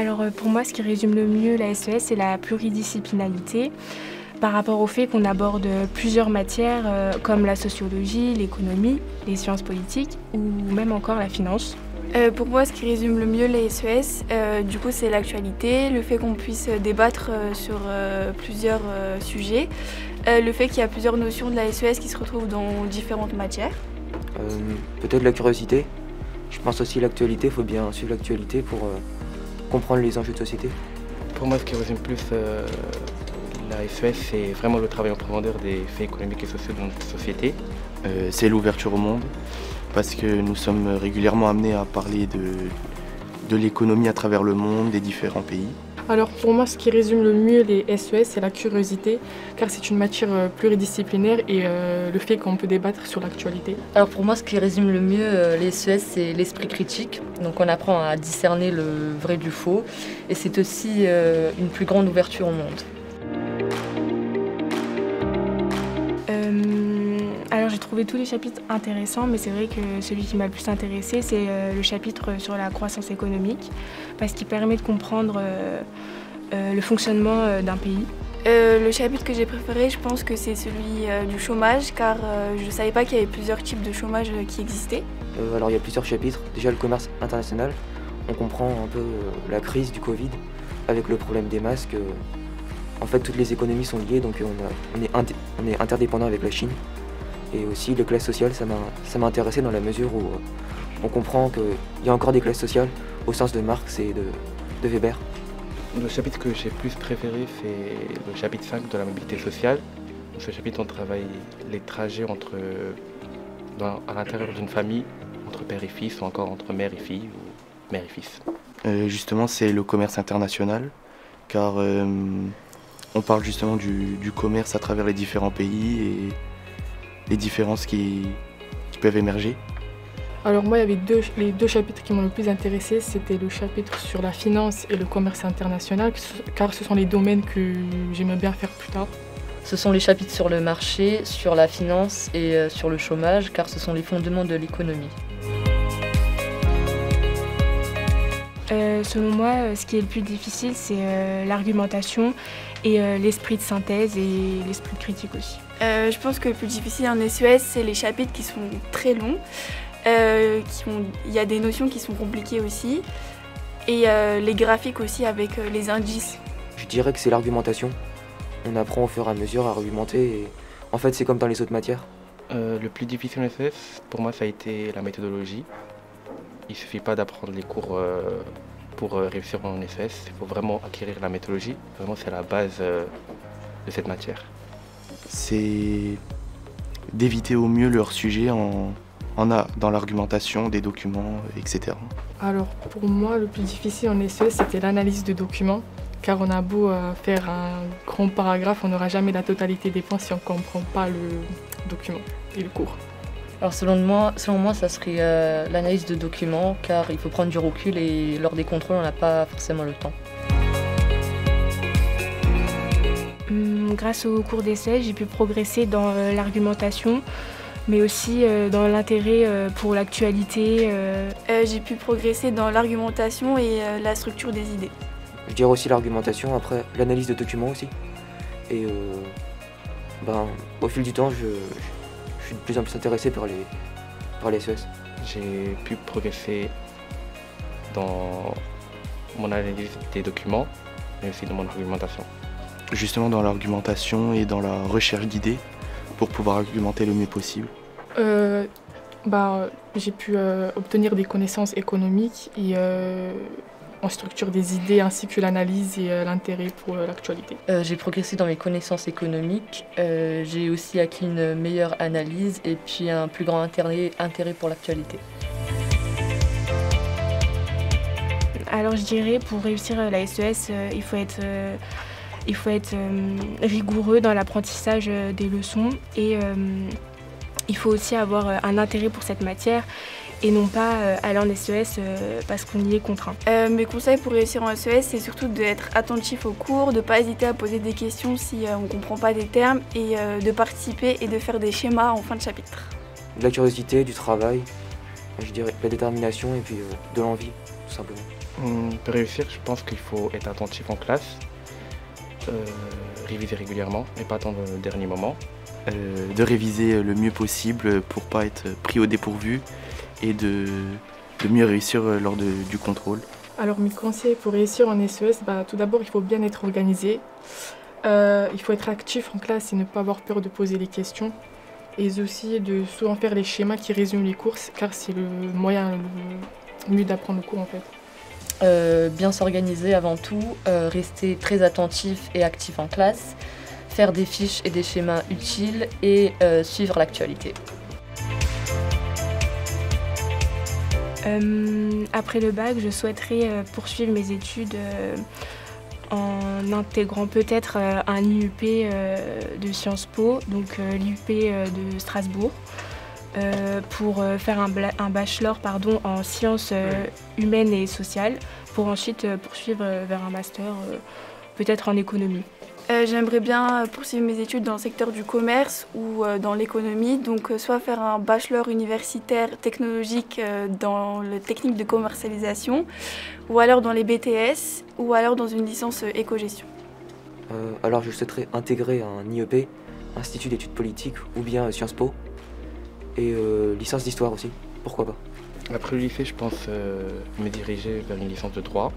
Alors pour moi, ce qui résume le mieux la SES, c'est la pluridisciplinarité par rapport au fait qu'on aborde plusieurs matières comme la sociologie, l'économie, les sciences politiques ou même encore la finance. Pour moi, ce qui résume le mieux les SES, du coup, c'est l'actualité, le fait qu'on puisse débattre sur plusieurs sujets, le fait qu'il y a plusieurs notions de la SES qui se retrouvent dans différentes matières. Peut-être la curiosité. Je pense aussi l'actualité, il faut bien suivre l'actualité pour comprendre les enjeux de société. Pour moi, ce qui résume plus la SES, c'est vraiment le travail en profondeur des faits économiques et sociaux de notre société. C'est l'ouverture au monde, parce que nous sommes régulièrement amenés à parler de l'économie à travers le monde, des différents pays. Alors pour moi, ce qui résume le mieux les SES, c'est la curiosité, car c'est une matière pluridisciplinaire et le fait qu'on peut débattre sur l'actualité. Alors pour moi, ce qui résume le mieux les SES, c'est l'esprit critique. Donc on apprend à discerner le vrai du faux et c'est aussi une plus grande ouverture au monde. Alors j'ai trouvé tous les chapitres intéressants, mais c'est vrai que celui qui m'a le plus intéressé, c'est le chapitre sur la croissance économique, parce qu'il permet de comprendre le fonctionnement d'un pays. Le chapitre que j'ai préféré, je pense que c'est celui du chômage, car je ne savais pas qu'il y avait plusieurs types de chômage qui existaient. Alors il y a plusieurs chapitres. Déjà le commerce international, on comprend un peu la crise du Covid avec le problème des masques. En fait, toutes les économies sont liées, donc on est interdépendant avec la Chine. Et aussi, les classes sociales, ça m'a intéressé dans la mesure où on comprend qu'il y a encore des classes sociales au sens de Marx et de Weber. Le chapitre que j'ai plus préféré, c'est le chapitre 5 de la mobilité sociale. Dans ce chapitre, on travaille les trajets à l'intérieur d'une famille, entre père et fils, ou encore entre mère et fille, ou mère et fils. Justement, c'est le commerce international, car on parle justement du commerce à travers les différents pays et les différences qui peuvent émerger. Alors moi, il y avait les deux chapitres qui m'ont le plus intéressé, c'était le chapitre sur la finance et le commerce international, car ce sont les domaines que j'aimerais bien faire plus tard. Ce sont les chapitres sur le marché, sur la finance et sur le chômage, car ce sont les fondements de l'économie. Selon moi, ce qui est le plus difficile, c'est l'argumentation et l'esprit de synthèse et l'esprit critique aussi. Je pense que le plus difficile en SES, c'est les chapitres qui sont très longs. Il y a des notions qui sont compliquées aussi. Et les graphiques aussi avec les indices. Je dirais que c'est l'argumentation. On apprend au fur et à mesure à argumenter. Et en fait, c'est comme dans les autres matières. Le plus difficile en SES, pour moi, ça a été la méthodologie. Il ne suffit pas d'apprendre les cours pour réussir en SES. Il faut vraiment acquérir la méthodologie. Vraiment, c'est la base de cette matière. C'est d'éviter au mieux leur sujet dans l'argumentation des documents, etc. Alors pour moi, le plus difficile en SES, c'était l'analyse de documents, car on a beau faire un grand paragraphe, on n'aura jamais la totalité des points si on ne comprend pas le document et le cours. Alors selon moi, ça serait l'analyse de documents, car il faut prendre du recul et lors des contrôles, on n'a pas forcément le temps. Grâce au cours d'essai, j'ai pu progresser dans l'argumentation, mais aussi dans l'intérêt pour l'actualité. J'ai pu progresser dans l'argumentation et la structure des idées. Je dirais aussi l'argumentation, après l'analyse de documents aussi. Et au fil du temps, je suis de plus en plus intéressé par les SES. J'ai pu progresser dans mon analyse des documents, mais aussi dans mon argumentation. Justement dans l'argumentation et dans la recherche d'idées pour pouvoir argumenter le mieux possible. J'ai pu obtenir des connaissances économiques et en structure des idées ainsi que l'analyse et l'intérêt pour l'actualité. J'ai progressé dans mes connaissances économiques, j'ai aussi acquis une meilleure analyse et puis un plus grand intérêt pour l'actualité. Alors je dirais pour réussir la SES, il faut être rigoureux dans l'apprentissage des leçons et il faut aussi avoir un intérêt pour cette matière et non pas aller en SES parce qu'on y est contraint. Mes conseils pour réussir en SES, c'est surtout d'être attentif aux cours, de ne pas hésiter à poser des questions si on ne comprend pas des termes et de participer et de faire des schémas en fin de chapitre. De la curiosité, du travail, je dirais de la détermination et puis de l'envie, tout simplement. Pour réussir, je pense qu'il faut être attentif en classe, réviser régulièrement et pas attendre le dernier moment. De réviser le mieux possible pour pas être pris au dépourvu et de mieux réussir lors du contrôle. Alors mes conseils pour réussir en SES, tout d'abord il faut bien être organisé. Il faut être actif en classe et ne pas avoir peur de poser les questions. Et aussi de souvent faire les schémas qui résument les cours, car c'est le moyen le mieux d'apprendre le cours en fait. Bien s'organiser avant tout, rester très attentif et actif en classe, faire des fiches et des schémas utiles et suivre l'actualité. Après le bac, je souhaiterais poursuivre mes études en intégrant peut-être un IUP de Sciences Po, donc l'IUP de Strasbourg, pour faire un bachelor en sciences humaines et sociales, pour ensuite poursuivre vers un master peut-être en économie. J'aimerais bien poursuivre mes études dans le secteur du commerce ou dans l'économie, donc soit faire un bachelor universitaire technologique dans les techniques de commercialisation, ou alors dans les BTS, ou alors dans une licence éco-gestion. Alors je souhaiterais intégrer un IEP, Institut d'études politiques, ou bien Sciences Po, et licence d'histoire aussi, pourquoi pas. Après le lycée, je pense me diriger vers une licence de droit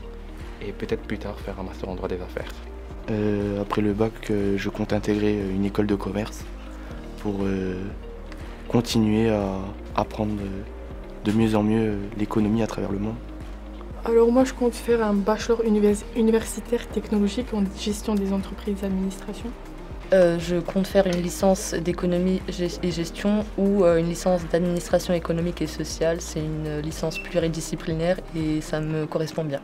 et peut-être plus tard faire un master en droit des affaires. Après le bac, je compte intégrer une école de commerce pour continuer à apprendre de mieux en mieux l'économie à travers le monde. Alors moi je compte faire un bachelor universitaire technologique en gestion des entreprises et administration. Je compte faire une licence d'économie et gestion ou une licence d'administration économique et sociale. C'est une licence pluridisciplinaire et ça me correspond bien.